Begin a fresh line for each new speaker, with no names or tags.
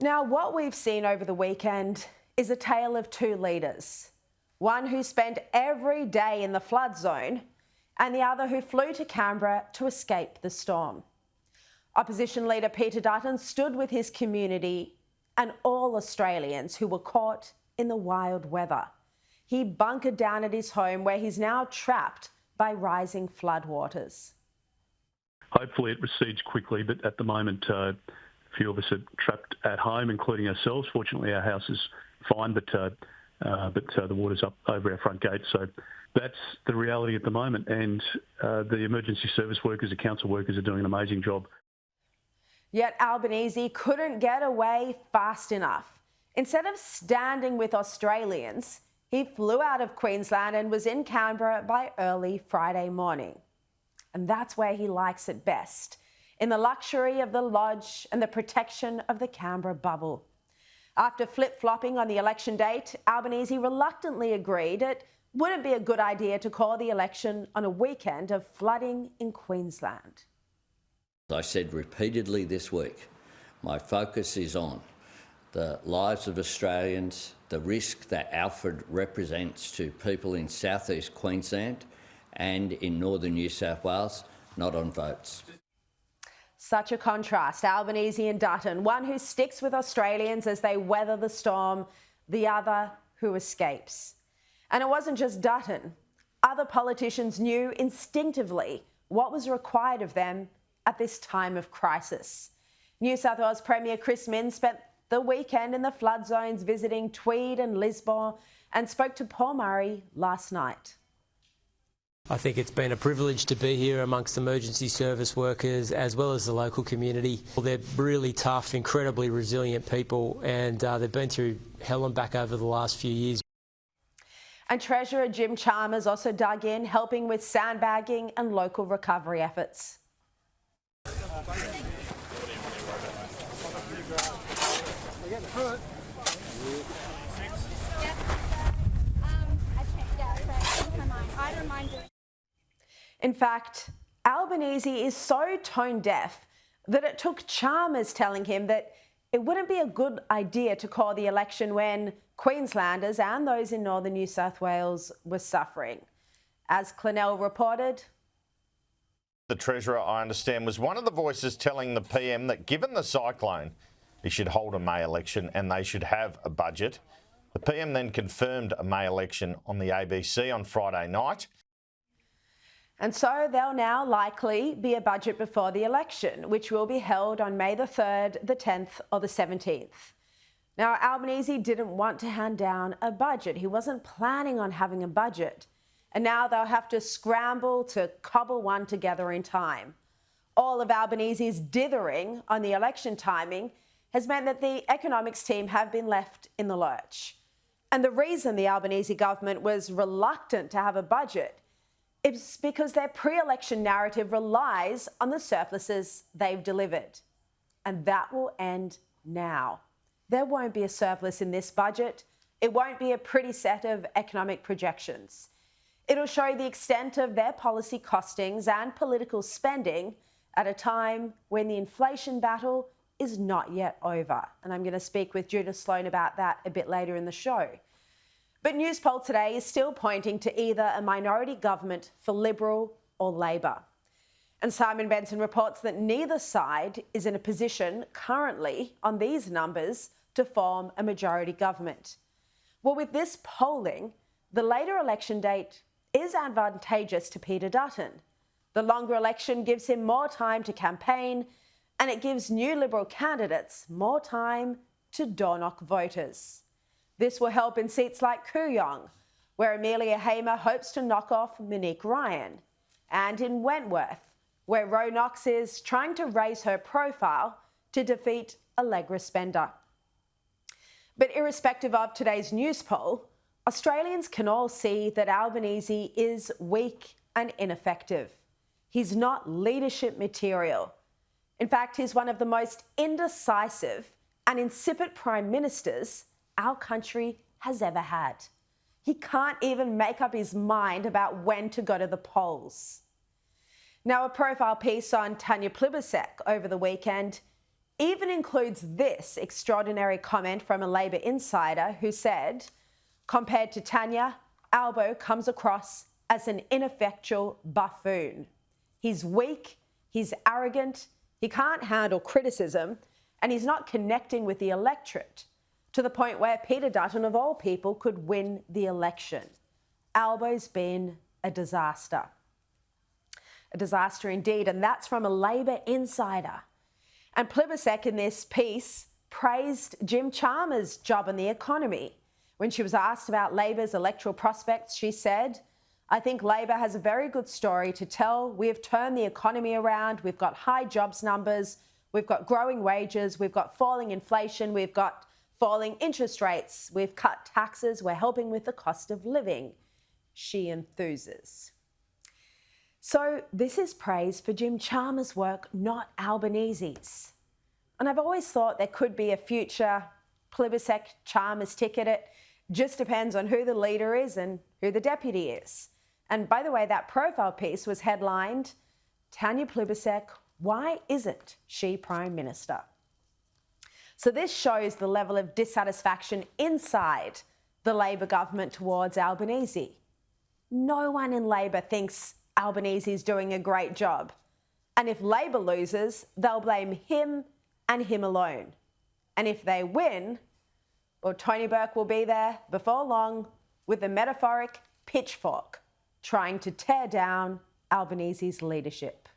Now, what we've seen over the weekend is a tale of two leaders. One who spent every day in the flood zone and the other who flew to Canberra to escape the storm. Opposition leader Peter Dutton stood with his community and all Australians who were caught in the wild weather. He bunkered down at his home where he's now trapped by rising floodwaters.
Hopefully it recedes quickly, but at the moment a few of us are trapped at home, including ourselves. Fortunately, our house is fine, but the water's up over our front gate. So that's the reality at the moment. And the emergency service workers, the council workers are doing an amazing job.
Yet Albanese couldn't get away fast enough. Instead of standing with Australians, he flew out of Queensland and was in Canberra by early Friday morning. And that's where he likes it best, in the luxury of the lodge and the protection of the Canberra bubble. After flip-flopping on the election date, Albanese reluctantly agreed it wouldn't be a good idea to call the election on a weekend of flooding in Queensland.
I said repeatedly this week, my focus is on the lives of Australians, the risk that Alfred represents to people in southeast Queensland and in northern New South Wales, not on votes.
Such a contrast, Albanese and Dutton, one who sticks with Australians as they weather the storm, the other who escapes. And it wasn't just Dutton. Other politicians knew instinctively what was required of them at this time of crisis. New South Wales Premier Chris Minns spent the weekend in the flood zones visiting Tweed and Lismore and spoke to Paul Murray last night.
I think it's been a privilege to be here amongst emergency service workers as well as the local community. They're really tough, incredibly resilient people, and they've been through hell and back over the last few years.
And Treasurer Jim Chalmers also dug in, helping with sandbagging and local recovery efforts. In fact, Albanese is so tone deaf that it took Chalmers telling him that it wouldn't be a good idea to call the election when Queenslanders and those in northern New South Wales were suffering. As Clennell reported,
the Treasurer, I understand, was one of the voices telling the PM that given the cyclone, he should hold a May election and they should have a budget. The PM then confirmed a May election on the ABC on Friday night.
And so there'll now likely be a budget before the election, which will be held on May the 3rd, the 10th or the 17th. Now, Albanese didn't want to hand down a budget. He wasn't planning on having a budget. And now they'll have to scramble to cobble one together in time. All of Albanese's dithering on the election timing has meant that the economics team have been left in the lurch. And the reason the Albanese government was reluctant to have a budget is because their pre-election narrative relies on the surpluses they've delivered. And that will end now. There won't be a surplus in this budget. It won't be a pretty set of economic projections. It'll show the extent of their policy costings and political spending at a time when the inflation battle is not yet over. And I'm going to speak with Judith Sloan about that a bit later in the show. But Newspoll today is still pointing to either a minority government for Liberal or Labor. And Simon Benson reports that neither side is in a position currently on these numbers to form a majority government. Well, with this polling, the later election date is advantageous to Peter Dutton. The longer election gives him more time to campaign, and it gives new Liberal candidates more time to door-knock voters. This will help in seats like Kooyong, where Amelia Hamer hopes to knock off Monique Ryan, and in Wentworth, where Ro Knox is trying to raise her profile to defeat Allegra Spender. But irrespective of today's news poll, Australians can all see that Albanese is weak and ineffective. He's not leadership material. In fact, he's one of the most indecisive and insipid prime ministers our country has ever had. He can't even make up his mind about when to go to the polls. Now, a profile piece on Tanya Plibersek over the weekend even includes this extraordinary comment from a Labor insider who said, compared to Tanya, Albo comes across as an ineffectual buffoon. He's weak, he's arrogant, he can't handle criticism, and he's not connecting with the electorate to the point where Peter Dutton, of all people, could win the election. Albo's been a disaster. A disaster indeed, and that's from a Labor insider. And Plibersek in this piece praised Jim Chalmers' job in the economy. When she was asked about Labor's electoral prospects, she said, I think Labor has a very good story to tell. We have turned the economy around. We've got high jobs numbers. We've got growing wages. We've got falling inflation. We've got falling interest rates. We've cut taxes. We're helping with the cost of living. She enthuses. So this is praise for Jim Chalmers' work, not Albanese's. And I've always thought there could be a future Plibersek-Chalmers ticket. It just depends on who the leader is and who the deputy is. And by the way, that profile piece was headlined, Tanya Plibersek, why isn't she Prime Minister? So this shows the level of dissatisfaction inside the Labor government towards Albanese. No one in Labor thinks Albanese is doing a great job. And if Labor loses, they'll blame him and him alone. And if they win, well, Tony Burke will be there before long with a metaphoric pitchfork trying to tear down Albanese's leadership.